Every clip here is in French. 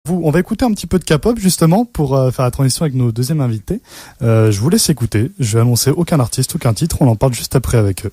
On va écouter un petit peu de K-pop justement pour faire la transition avec nos deuxièmes invités. Je vous laisse écouter. Je vais annoncer aucun artiste, aucun titre. On en parle juste après avec eux.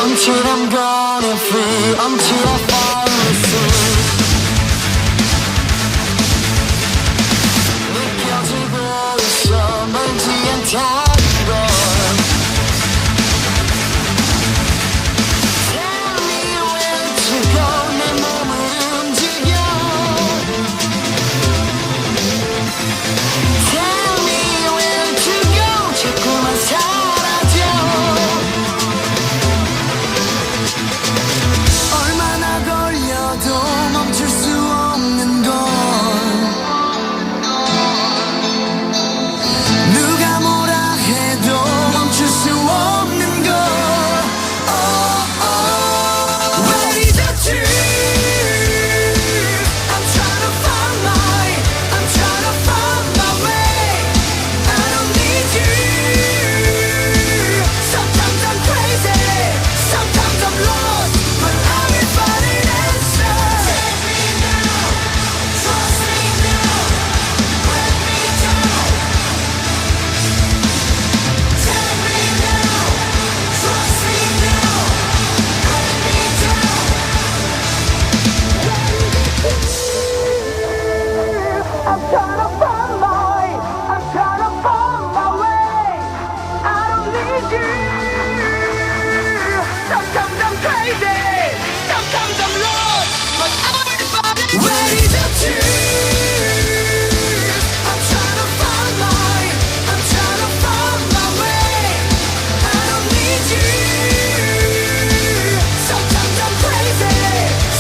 Until I'm gonna free, until I finally see 느껴지고 있어 멀지않 다른 걸 Tell me where to go 내 몸을 움직여 Tell me where to go 자꾸만 사라져 얼마나 걸려도 멈출 수 없는 걸 누가 뭐라 해도 멈출 수 없는 걸 Where is the truth? I'm trying to find I'm trying to find my way I don't need you Sometimes I'm crazy Sometimes I'm lost But I will find an answer Take me now Trust me now Let me down Take me now Trust me now Let me down I'm trying to find I'm trying to find my way I don't need you Sometimes I'm crazy Sometimes I'm lost But I will find it Where is the truth? I'm trying to find I'm trying to find my way I don't need you Sometimes I'm crazy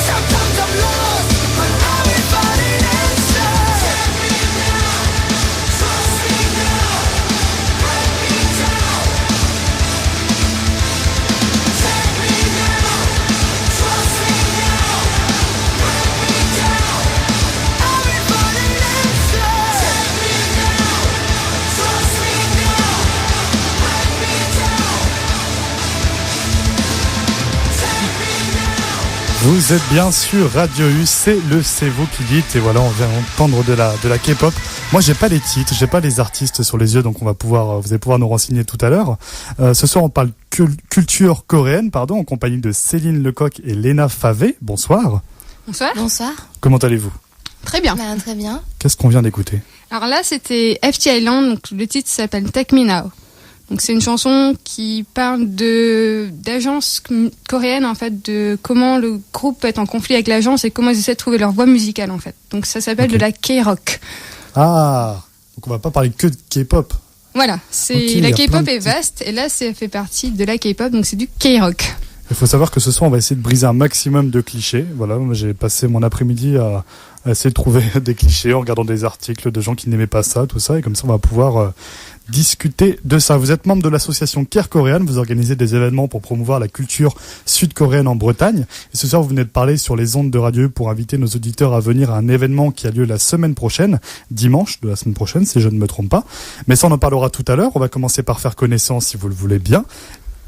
Sometimes I'm lost But I will find an answer Take me now Trust me now Let me down Take me now Trust me now Let me down I will find an answer Take me now Trust me now Let me down Take me now Vous êtes bien sur Radio U, c'est le C'est vous qui dites. Et voilà, on vient entendre de la K-pop. Moi, j'ai pas les titres, j'ai pas les artistes sur les yeux, donc vous allez pouvoir nous renseigner tout à l'heure. Ce soir, on parle culture coréenne, en compagnie de Céline Lecoq et Léna Favé. Bonsoir. Bonsoir. Bonsoir. Comment allez-vous? Très bien. Très bien. Qu'est-ce qu'on vient d'écouter? Alors là, c'était FT Island, donc le titre s'appelle Take Me Now. Donc c'est une chanson qui parle d'agence coréenne en fait, de comment le groupe est en conflit avec l'agence et comment ils essaient de trouver leur voix musicale en fait. Donc ça s'appelle de la K-rock. Ah, donc on va pas parler que de K-pop. Voilà, Ok, il y la a plein K-pop de est petits- vaste et là, ça fait partie de la K-pop, donc c'est du K-rock. Il faut savoir que ce soir, on va essayer de briser un maximum de clichés. Voilà, moi, j'ai passé mon après-midi à essayer de trouver des clichés en regardant des articles de gens qui n'aimaient pas ça, tout ça, et comme ça, on va pouvoir discuter de ça. Vous êtes membre de l'association Care Coréenne, vous organisez des événements pour promouvoir la culture sud-coréenne en Bretagne. Et ce soir, vous venez de parler sur les ondes de Radio U pour inviter nos auditeurs à venir à un événement qui a lieu la semaine prochaine, dimanche de la semaine prochaine, si je ne me trompe pas. Mais ça, on en parlera tout à l'heure. On va commencer par faire connaissance, si vous le voulez bien.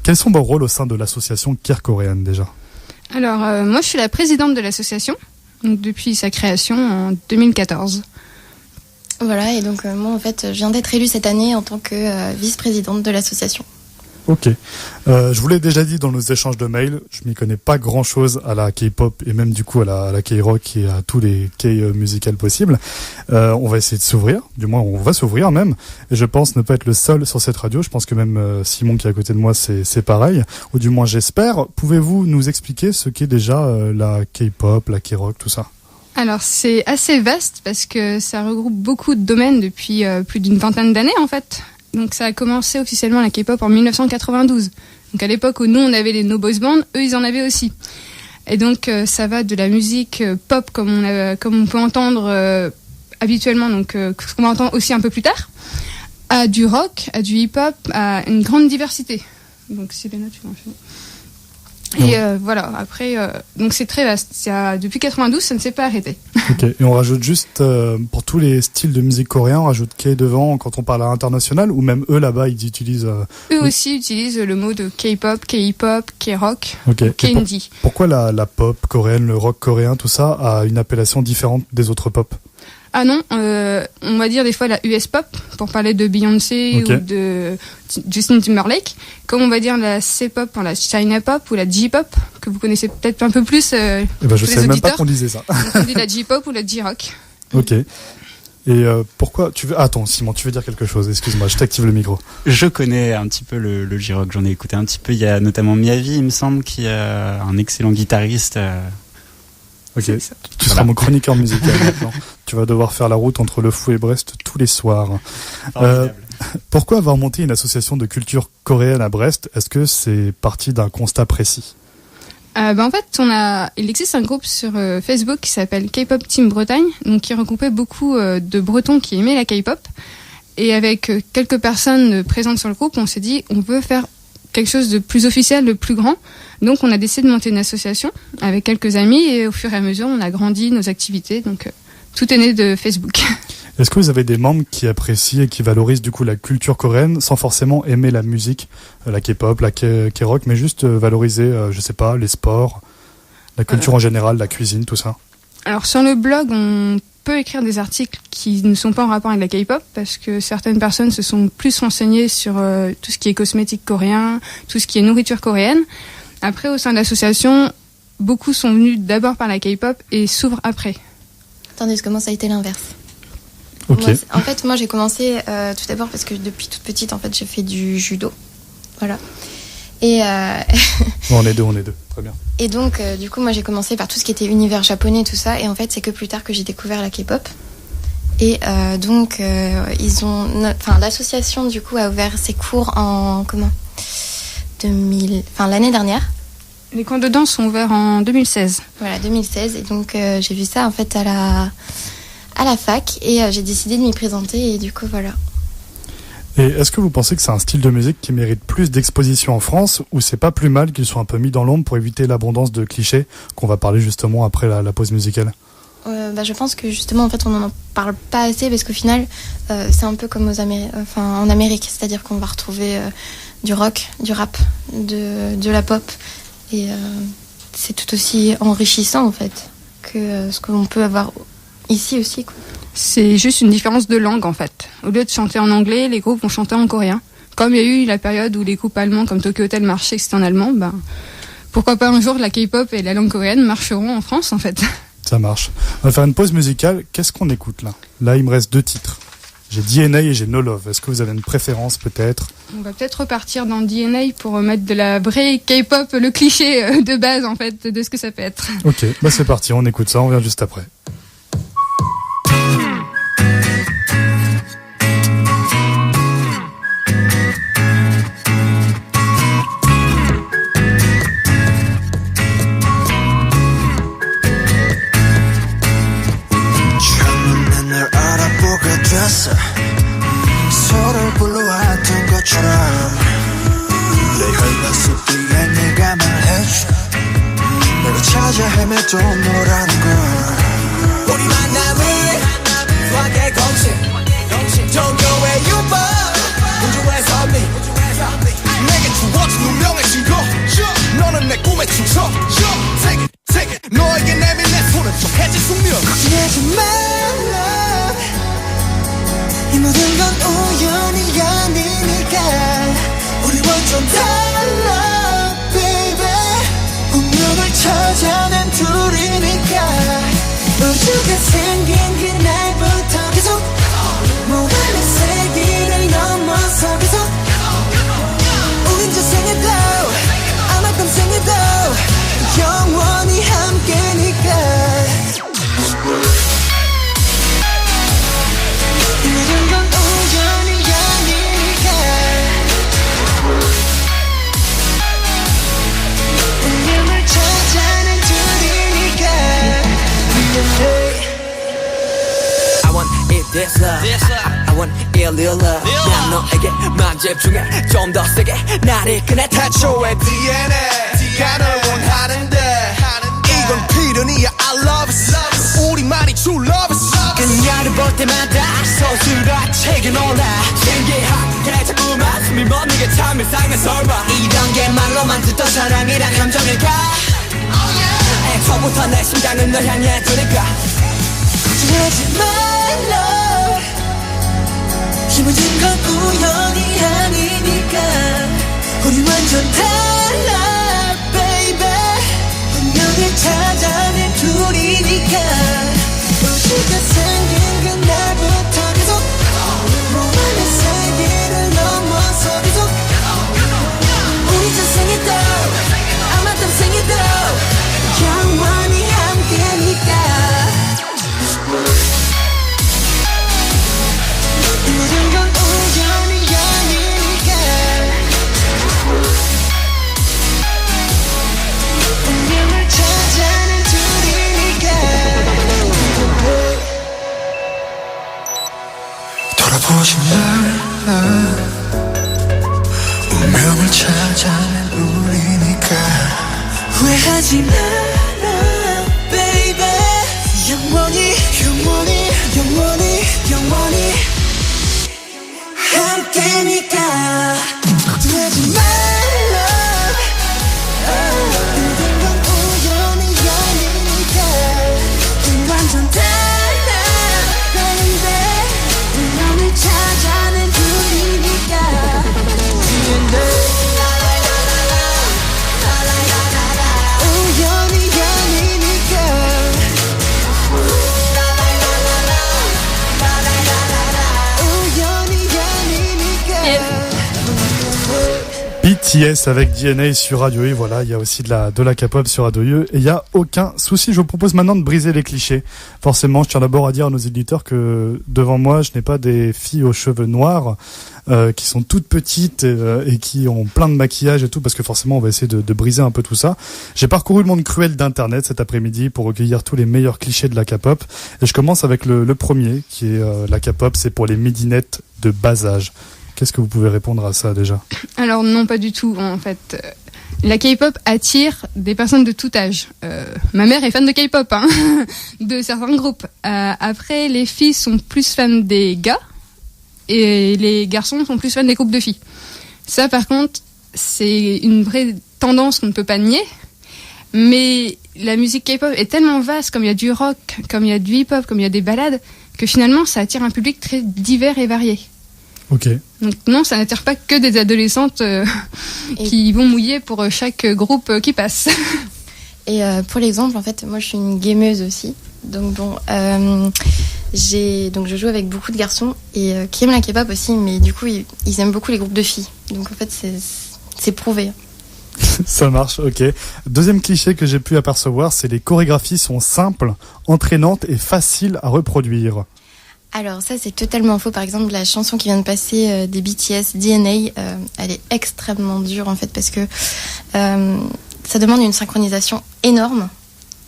Quels sont vos rôles au sein de l'association Care Coréenne déjà ? Alors, moi, je suis la présidente de l'association, donc depuis sa création en 2014. Voilà, et donc moi en fait je viens d'être élue cette année en tant que vice-présidente de l'association. Ok. Je vous l'ai déjà dit dans nos échanges de mails, je m'y connais pas grand chose à la K-pop et même du coup à la K-rock et à tous les K-musicals possibles. On va essayer de s'ouvrir, du moins on va s'ouvrir même. Et je pense ne pas être le seul sur cette radio. Je pense que même Simon qui est à côté de moi c'est pareil, ou du moins j'espère. Pouvez-vous nous expliquer ce qu'est déjà la K-pop, la K-rock, tout ça ? Alors, c'est assez vaste parce que ça regroupe beaucoup de domaines depuis plus d'une vingtaine d'années en fait. Donc ça a commencé officiellement la K-pop en 1992. Donc à l'époque où nous on avait les No Boys Band, eux ils en avaient aussi. Et donc ça va de la musique pop comme on peut entendre habituellement, donc ce qu'on va entendre aussi un peu plus tard, à du rock, à du hip-hop, à une grande diversité. Donc si les notes tu vas enchaîner. Et voilà, après, donc c'est très vaste. Depuis 92, ça ne s'est pas arrêté. Ok. Et on rajoute juste, pour tous les styles de musique coréen, on rajoute K devant quand on parle à l'international, ou même eux là-bas, ils utilisent... Eux oui. aussi utilisent le mot de K-pop, K-hip-hop, K-rock, Ok. Et K-indie. pourquoi la pop coréenne, le rock coréen, tout ça, a une appellation différente des autres pop ? Ah non, on va dire des fois la US pop, pour parler de Beyoncé Ok. ou de Justin Timberlake, comme on va dire la C-pop, la China pop ou la J-pop, que vous connaissez peut-être un peu plus Eh ben, je tous les savais même pas auditeurs. qu'on disait ça. Donc, on dit la J-pop ou la J-rock. Ok. Et pourquoi tu veux... Attends, Simon, tu veux dire quelque chose ? Excuse-moi, je t'active le micro. Je connais un petit peu le J-rock, j'en ai écouté un petit peu. Il y a notamment Miyavi, il me semble, qui est un excellent guitariste. Ok. C'est ça. Tu seras mon chroniqueur musical maintenant. Tu vas devoir faire la route entre Le Fou et Brest tous les soirs. Formidable. Pourquoi avoir monté une association de culture coréenne à Brest ? Est-ce que c'est parti d'un constat précis ? En fait, il existe un groupe sur Facebook qui s'appelle K-pop Team Bretagne, donc qui regroupait beaucoup de Bretons qui aimaient la K-pop. Et avec quelques personnes présentes sur le groupe, on s'est dit on veut faire quelque chose de plus officiel, de plus grand. Donc on a décidé de monter une association avec quelques amis et au fur et à mesure on a grandi nos activités. Donc tout est né de Facebook. Est-ce que vous avez des membres qui apprécient et qui valorisent du coup la culture coréenne sans forcément aimer la musique, la K-pop, la K-rock, mais juste valoriser, je sais pas, les sports, la culture en général, la cuisine, tout ça ? Alors sur le blog, on peut écrire des articles qui ne sont pas en rapport avec la K-pop parce que certaines personnes se sont plus renseignées sur tout ce qui est cosmétique coréen, tout ce qui est nourriture coréenne. Après, au sein de l'association, beaucoup sont venus d'abord par la K-pop et s'ouvrent après. Tandis que moi ça a été l'inverse. Ok. En fait moi j'ai commencé tout d'abord parce que depuis toute petite en fait j'ai fait du judo. Voilà. Et, Bon, on est deux, très bien. et donc du coup moi j'ai commencé par tout ce qui était univers japonais tout ça et en fait c'est que plus tard que j'ai découvert la K-pop. Et donc l'association du coup a ouvert ses cours en l'année dernière. Les cours de danse sont ouverts en 2016. Voilà, 2016. Et donc, j'ai vu ça, en fait, à la fac. Et j'ai décidé de m'y présenter. Et du coup, voilà. Et est-ce que vous pensez que c'est un style de musique qui mérite plus d'exposition en France, ou c'est pas plus mal qu'il soit un peu mis dans l'ombre pour éviter l'abondance de clichés qu'on va parler justement après la pause musicale ? Je pense que, justement, en fait, on n'en parle pas assez. Parce qu'au final, c'est un peu comme en Amérique. C'est-à-dire qu'on va retrouver du rock, du rap, de la pop. Et c'est tout aussi enrichissant, en fait, que ce qu'on peut avoir ici aussi, quoi. C'est juste une différence de langue en fait. Au lieu de chanter en anglais, les groupes vont chanter en coréen. Comme il y a eu la période où les groupes allemands comme Tokyo Hotel marchaient, que c'était en allemand, pourquoi pas un jour la K-pop et la langue coréenne marcheront en France en fait. Ça marche. On va faire une pause musicale. Qu'est-ce qu'on écoute là ? Là, il me reste 2 titres. J'ai DNA et j'ai No Love. Est-ce que vous avez une préférence peut-être ? On va peut-être repartir dans DNA pour mettre de la vraie K-pop, le cliché de base en fait de ce que ça peut être. Ok, c'est parti, on écoute ça, on revient juste après. 불러왔던 것처럼 내 혈관 속 뒤에 네가 말해줘 내가 찾아 헤매도 너라는 걸 우리 만남을 수학의 공식 Don't go where you born 우주에서 미 내게 주어진 운명의 신고 너는 내 꿈에 춤춰 Take it 너에게 내밀 내 손은 좀 해질 숙명 걱정하지 말라 이 모든 건 우연이 아니니까 우리 완전 달라 baby 운명을 찾아낸 둘이니까 우주가 생긴 그날부터 계속 모험의 세계를 넘어서 계속 우린 저 생에도 아마 평생에도 영원히 함께니까 이 모든 건 우연이 아니니까 운명을 찾아낸 둘이니까 I want it this love I want it real love 난 너에게만 집중해 좀 더 세게 나를 이끄네 태초의 DNA가 널 원하는데 이건 필연이야 I love it 우리만이 true love it 그녀를 볼 때마다 서술과 책에 놀라 신기하게 자꾸만 숨이 멎는 게 참 이상해 설마 이런 게 말로만 듣던 사랑이란 감정일까 애초부터 내 심장은 널 향해 두니까 걱정하지 말라 이 모든 건 우연이 아니니까 우리 완전 달라 baby 운명을 찾아낸 둘이니까 우주가 생긴 그날부터 계속 모험의 세계를 넘어서 계속 우리 전생에도 아마 평생에도 영원히 함께니까 모든 건 우연이 아니니까 운명을 찾아낸 둘이니까 돌아보지 말라 운명을 찾아낸 우리니까 후회하지 마라 baby 영원히 영원히 영원히 영원히 함께니까 걱정하지 말라 모든 건 우연이 아니니까 우린 완전 달라 baby 운명을 찾아낸 둘이니까 우연이 아니니까 BTS avec DNA sur Radio U, voilà, il y a aussi de la K-pop sur Radio U et il y a aucun souci. Je vous propose maintenant de briser les clichés. Forcément, je tiens d'abord à dire à nos éditeurs que devant moi, je n'ai pas des filles aux cheveux noirs qui sont toutes petites et qui ont plein de maquillage et tout, parce que forcément, on va essayer de briser un peu tout ça. J'ai parcouru le monde cruel d'internet cet après-midi pour recueillir tous les meilleurs clichés de la K-pop et je commence avec le premier qui est la K-pop, c'est pour les midinettes de bas âge. Qu'est-ce que vous pouvez répondre à ça déjà ? Alors non, pas du tout. En fait, la K-pop attire des personnes de tout âge. Ma mère est fan de K-pop, hein, de certains groupes. Après, les filles sont plus fans des gars et les garçons sont plus fans des groupes de filles. Ça, par contre, c'est une vraie tendance qu'on ne peut pas nier. Mais la musique K-pop est tellement vaste, comme il y a du rock, comme il y a du hip-hop, comme il y a des ballades, que finalement, ça attire un public très divers et varié. Ok. Donc non, ça n'attire pas que des adolescentes qui vont mouiller pour chaque groupe qui passe. Et pour l'exemple, en fait, moi je suis une gameuse aussi. Donc bon, je joue avec beaucoup de garçons et qui aiment la K-pop aussi, mais du coup ils aiment beaucoup les groupes de filles. Donc en fait c'est prouvé. Ça marche, ok. Deuxième cliché que j'ai pu apercevoir, c'est les chorégraphies sont simples, entraînantes et faciles à reproduire. Alors ça c'est totalement faux. Par exemple la chanson qui vient de passer des BTS, DNA, elle est extrêmement dure en fait parce que ça demande une synchronisation énorme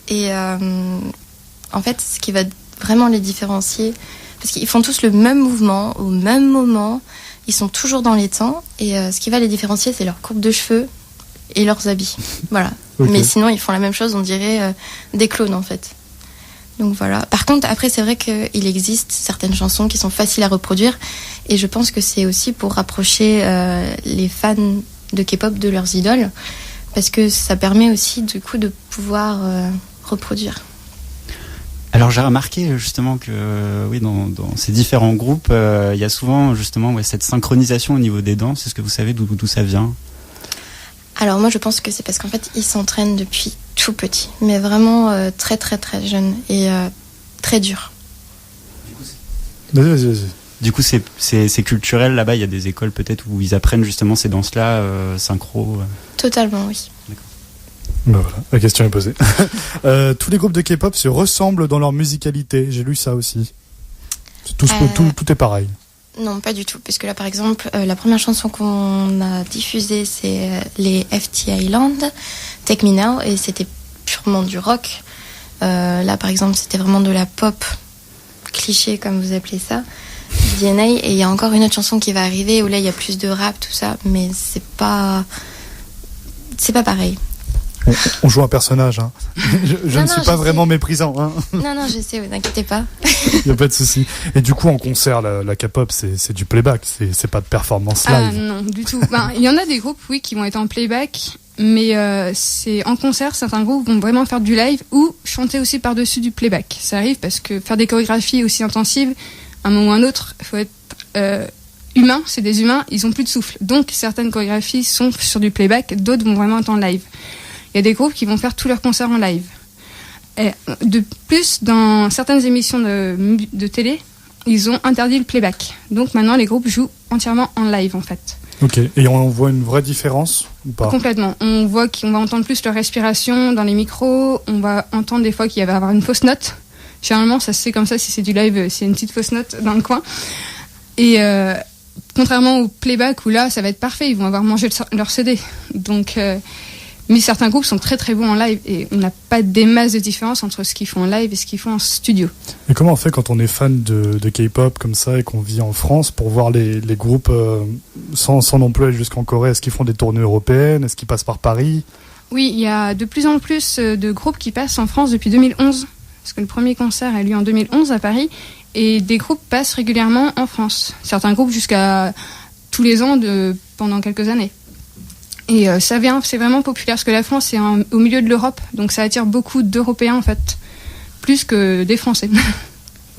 et en fait ce qui va vraiment les différencier, parce qu'ils font tous le même mouvement au même moment, Ils sont toujours dans les temps et ce qui va les différencier, c'est leur coupe de cheveux et leurs habits. Voilà. Ok. Mais sinon, ils font la même chose, on dirait des clones en fait. Donc voilà. Par contre, après, c'est vrai qu'il existe certaines chansons qui sont faciles à reproduire et je pense que c'est aussi pour rapprocher les fans de K-pop de leurs idoles parce que ça permet aussi du coup de pouvoir reproduire. Alors j'ai remarqué justement que oui, dans ces différents groupes, il y a souvent justement cette synchronisation au niveau des danses. Est-ce que vous savez d'où ça vient? Alors moi je pense que c'est parce qu'en fait ils s'entraînent depuis tout petit, mais vraiment très très très jeune et très dur. Vas-y. Du coup, c'est culturel là-bas. Il y a des écoles peut-être où ils apprennent justement ces danses-là, synchro. Totalement, oui. Ben voilà, la question est posée. Tous les groupes de K-pop se ressemblent dans leur musicalité. J'ai lu ça aussi. Tout est pareil. Non, pas du tout, parce que là par exemple, la première chanson qu'on a diffusée c'est les FT Island, Take Me Now, et c'était purement du rock. Là par exemple, c'était vraiment de la pop cliché comme vous appelez ça. DNA, et il y a encore une autre chanson qui va arriver où là il y a plus de rap, tout ça, mais c'est pas pareil. On joue un personnage. Hein. Je ne suis pas vraiment méprisant. Hein. Non, je sais, vous inquiétez pas. Il n'y a pas de souci. Et du coup, en concert, la K-pop, c'est du playback. C'est pas de performance live. Ah non, du tout. Il y en a des groupes, oui, qui vont être en playback, mais c'est en concert, certains groupes vont vraiment faire du live ou chanter aussi par-dessus du playback. Ça arrive parce que faire des chorégraphies aussi intensives, à un moment ou à un autre, il faut être humain, c'est des humains, ils ont plus de souffle. Donc certaines chorégraphies sont sur du playback, d'autres vont vraiment être en live. Il y a des groupes qui vont faire tous leurs concerts en live. Et de plus, dans certaines émissions de télé, ils ont interdit le playback. Donc maintenant, les groupes jouent entièrement en live, en fait. Ok, et on voit une vraie différence ou pas? Complètement. On voit qu'on va entendre plus leur respiration dans les micros, on va entendre des fois qu'il va y avoir une fausse note. Généralement, ça se fait comme ça, si c'est du live, c'est une petite fausse note dans le coin. Et contrairement au playback, où là, ça va être parfait, ils vont avoir mangé leur CD. Donc... mais certains groupes sont très très bons en live et on n'a pas des masses de différence entre ce qu'ils font en live et ce qu'ils font en studio. Et comment on fait quand on est fan de K-pop comme ça et qu'on vit en France pour voir les groupes sans non plus aller jusqu'en Corée? Est-ce qu'ils font des tournées européennes? Est-ce qu'ils passent par Paris? Oui, il y a de plus en plus de groupes qui passent en France depuis 2011, parce que le premier concert a eu lieu en 2011 à Paris, et des groupes passent régulièrement en France. Certains groupes jusqu'à tous les ans pendant quelques années. Et c'est vraiment populaire parce que la France est au milieu de l'Europe, donc ça attire beaucoup d'Européens en fait, plus que des Français.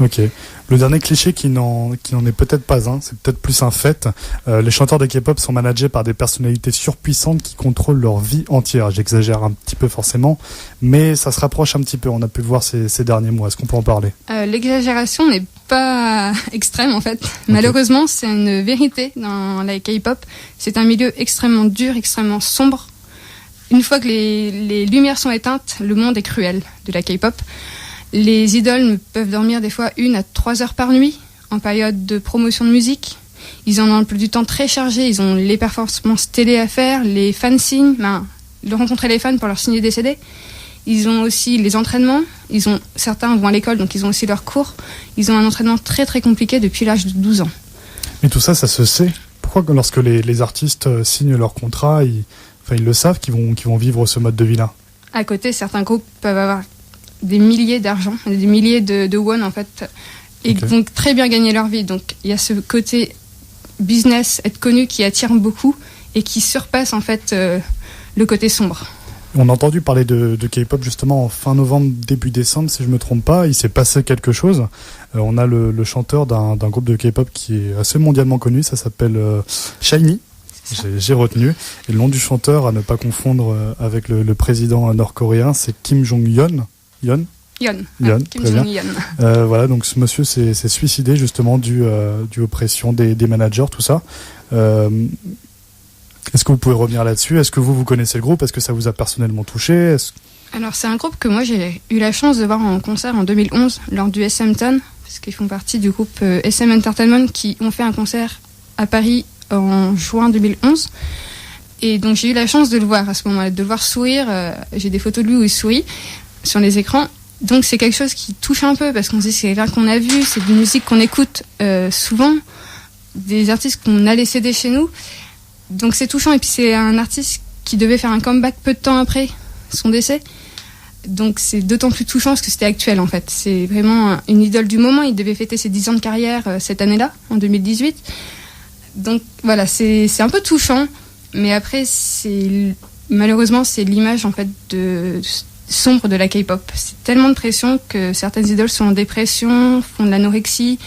Ok. Le dernier cliché qui n'en est peut-être pas un, c'est peut-être plus un fait. Les chanteurs de K-pop sont managés par des personnalités surpuissantes qui contrôlent leur vie entière. J'exagère un petit peu forcément, mais ça se rapproche un petit peu. On a pu le voir ces derniers mois. Est-ce qu'on peut en parler? L'exagération n'est pas extrême en fait. Malheureusement, c'est une vérité dans la K-pop. C'est un milieu extrêmement dur, extrêmement sombre. Une fois que les lumières sont éteintes, le monde est cruel de la K-pop. Les idoles peuvent dormir des fois 1 à 3 heures par nuit en période de promotion de musique. Ils en ont un peu du temps très chargé. Ils ont les performances télé à faire, les fansignes, de rencontrer les fans pour leur signer des CD. Ils ont aussi les entraînements. Certains vont à l'école, donc ils ont aussi leurs cours. Ils ont un entraînement très très compliqué depuis l'âge de 12 ans. Mais tout ça, ça se sait. Pourquoi lorsque les artistes signent leur contrat, ils le savent qu'ils vont vivre ce mode de vie-là? À côté, certains groupes peuvent avoir des milliers d'argent, des milliers de won en fait, et vont très bien gagner leur vie. Donc il y a ce côté business, être connu, qui attire beaucoup et qui surpasse en fait le côté sombre. On a entendu parler de K-pop justement en fin novembre, début décembre, si je me trompe pas. Il s'est passé quelque chose. On a le chanteur d'un groupe de K-pop qui est assez mondialement connu, ça s'appelle SHINee. J'ai retenu. Et le nom du chanteur, à ne pas confondre avec le président nord-coréen, c'est Kim Jong-un. Yeon, Kim très bien. Jong-un. Voilà, donc ce monsieur s'est suicidé justement dû aux pressions des managers, tout ça. Est-ce que vous pouvez revenir là-dessus? Est-ce que vous connaissez le groupe? Est-ce que ça vous a personnellement touché? Alors c'est un groupe que moi j'ai eu la chance de voir en concert en 2011 lors du SM Town, parce qu'ils font partie du groupe SM Entertainment qui ont fait un concert à Paris en juin 2011. Et donc j'ai eu la chance de le voir à ce moment-là, de le voir sourire. J'ai des photos de lui où il sourit sur les écrans. Donc c'est quelque chose qui touche un peu parce qu'on se dit c'est quelqu'un qu'on a vu, c'est de la musique qu'on écoute souvent. des artistes qu'on a laissés chez nous. Donc c'est touchant. Et puis c'est un artiste qui devait faire un comeback peu de temps après son décès. Donc c'est d'autant plus touchant parce que c'était actuel en fait. C'est vraiment une idole du moment. Il devait fêter ses 10 ans de carrière cette année-là, en 2018. Donc voilà, c'est un peu touchant. Mais après, malheureusement, c'est l'image en fait sombre de la K-pop. C'est tellement de pression que certaines idoles sont en dépression, font de l'anorexie,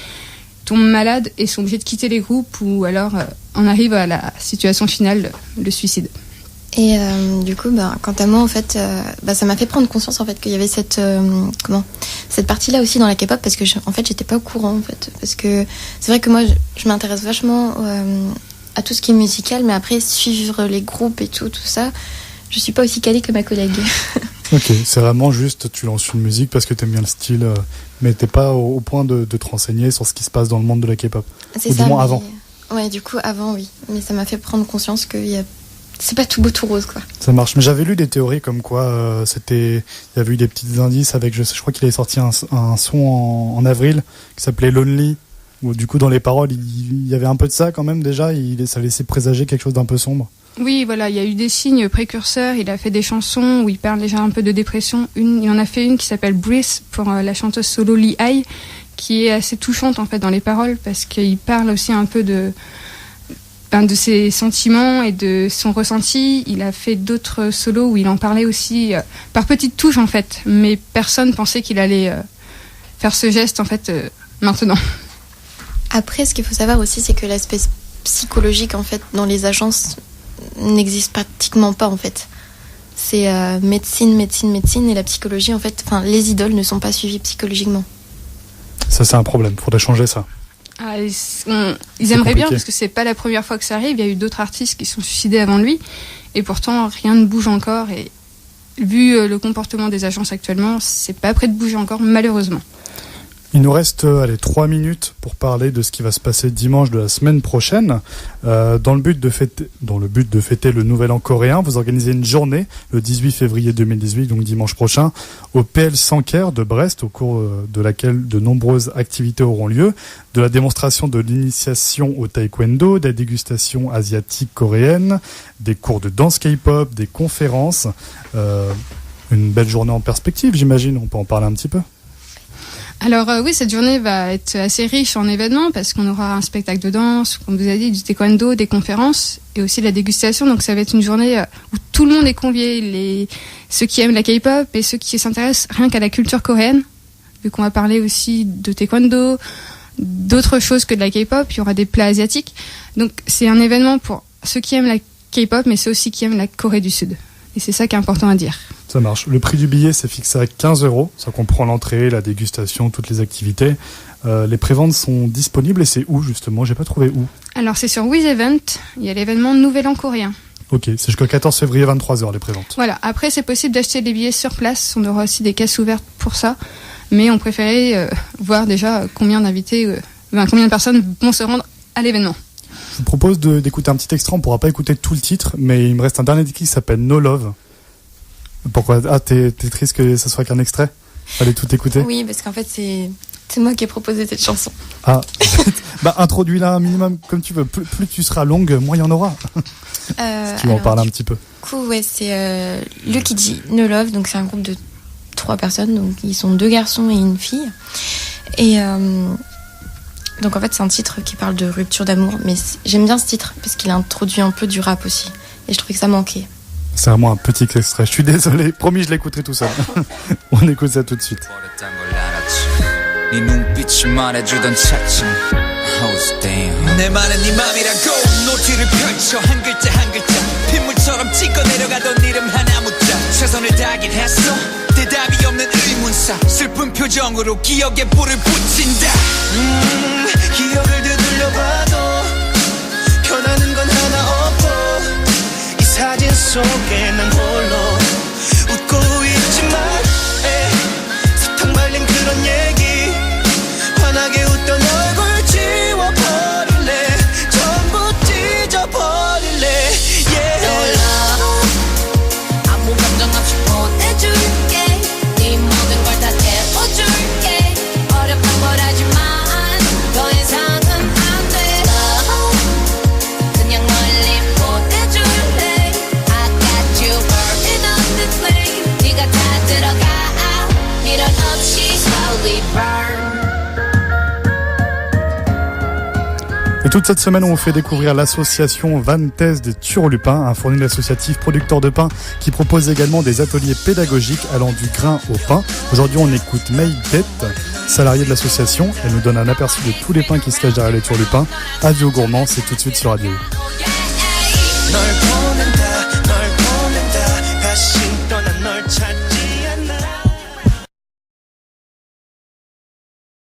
tombent malades et sont obligées de quitter les groupes ou alors on arrive à la situation finale, le suicide. Et du coup, quant à moi, en fait, ça m'a fait prendre conscience en fait qu'il y avait cette partie-là aussi dans la K-pop parce que en fait, j'étais pas au courant en fait, parce que c'est vrai que moi, je m'intéresse vachement à tout ce qui est musical, mais après suivre les groupes et tout ça, je suis pas aussi calée que ma collègue. Ok, c'est vraiment juste tu lances une musique parce que t'aimes bien le style, mais t'es pas au point de te renseigner sur ce qui se passe dans le monde de la K-pop. C'est ou ça, du moins avant. Ouais, du coup avant oui, mais ça m'a fait prendre conscience que c'est pas tout beau tout rose quoi. Ça marche, mais j'avais lu des théories comme quoi il y avait eu des petits indices avec, je crois qu'il avait sorti un son en avril qui s'appelait Lonely, où du coup dans les paroles il y avait un peu de ça quand même déjà, ça laissait présager quelque chose d'un peu sombre. Oui, voilà, il y a eu des signes précurseurs. Il a fait des chansons où il parle déjà un peu de dépression. Il en a fait une qui s'appelle Breathe pour la chanteuse solo Lee Ai, qui est assez touchante en fait dans les paroles parce qu'il parle aussi un peu de ses sentiments et de son ressenti. Il a fait d'autres solos où il en parlait aussi par petites touches en fait, mais personne pensait qu'il allait faire ce geste en fait maintenant. Après, ce qu'il faut savoir aussi, c'est que l'aspect psychologique en fait dans les agences n'existe pratiquement pas en fait. C'est médecine et la psychologie en fait. Enfin, les idoles ne sont pas suivies psychologiquement. Ça c'est un problème. Faudrait changer ça. Ils aimeraient bien parce que c'est pas la première fois que ça arrive. Il y a eu d'autres artistes qui sont suicidés avant lui et pourtant rien ne bouge encore. Et vu le comportement des agences actuellement, c'est pas prêt de bouger encore malheureusement. Il nous reste 3 minutes pour parler de ce qui va se passer dimanche de la semaine prochaine. Dans le but de fêter le Nouvel An coréen, vous organisez une journée le 18 février 2018, donc dimanche prochain, au PL Sanker de Brest, au cours de laquelle de nombreuses activités auront lieu, de la démonstration de l'initiation au taekwondo, des dégustations asiatiques coréennes, des cours de danse K-pop, des conférences. Une belle journée en perspective, j'imagine. On peut en parler un petit peu. Alors oui, cette journée va être assez riche en événements parce qu'on aura un spectacle de danse, comme vous avez dit, du taekwondo, des conférences et aussi de la dégustation. Donc ça va être une journée où tout le monde est convié, ceux qui aiment la K-pop et ceux qui s'intéressent rien qu'à la culture coréenne, vu qu'on va parler aussi de taekwondo, d'autres choses que de la K-pop. Il y aura des plats asiatiques. Donc c'est un événement pour ceux qui aiment la K-pop, mais ceux aussi qui aiment la Corée du Sud. Et c'est ça qui est important à dire. Ça marche. Le prix du billet, c'est fixé à 15 €. Ça comprend l'entrée, la dégustation, toutes les activités. Les préventes sont disponibles et c'est où justement ? J'ai pas trouvé où. Alors c'est sur Wiz Event. Il y a l'événement Nouvel An coréen. Ok, c'est jusqu'au 14 février 23h les préventes. Voilà. Après, c'est possible d'acheter les billets sur place. On aura aussi des caisses ouvertes pour ça. Mais on préférait voir déjà combien de personnes vont se rendre à l'événement. Je vous propose d'écouter un petit extrait. On pourra pas écouter tout le titre, mais il me reste un dernier titre qui s'appelle No Love. Pourquoi ? Ah, t'es triste que ça soit qu'un extrait ? Fallait tout écouter ? Oui, parce qu'en fait, c'est moi qui ai proposé cette chanson. Ah, introduis-la un minimum comme tu veux. Plus tu seras longue, moins il y en aura. Si tu veux en parler un petit peu. Du coup, ouais, c'est Lucky G, No Love. Donc, c'est un groupe de 3 personnes. Donc, ils sont 2 garçons et une fille. Et donc, en fait, c'est un titre qui parle de rupture d'amour. Mais j'aime bien ce titre parce qu'il introduit un peu du rap aussi. Et je trouvais que ça manquait. C'est vraiment un petit extrait. Je suis désolé. Promis, je l'écouterai tout seul. On écoute ça tout de suite. 네 눈빛이 말해주던 차츰 Oh damn 내 말은 네 맘이라고 노트를 펼쳐 한 글자 한 글자 빗물처럼 찍어 내려가던 이름 하나 묻자 최선을 다하긴 했어 대답이 없는 의문사 슬픈 표정으로 기억에 불을 붙인다 기억을 되돌려봐도 변하는 건 하나 없고 이 사진 속에 난 홀로 웃고 있지만 사탕 말린 그런 얘기 환하게 웃던 얼굴 지워버릴래 전부 찢어버릴래 yeah. No love 아무 감정 없이 보내줄게 네 모든 걸 다 채워줄게 어렵단 걸 알지만 더 이상은 안 돼 Et toute cette semaine, on vous fait découvrir l'association Vantes de Turlupin, un fournil associatif producteur de pain qui propose également des ateliers pédagogiques allant du grain au pain. Aujourd'hui, on écoute May Tête, salariée de l'association. Elle nous donne un aperçu de tous les pains qui se cachent derrière les turlupins. Avis aux gourmands, c'est tout de suite sur Radio. 널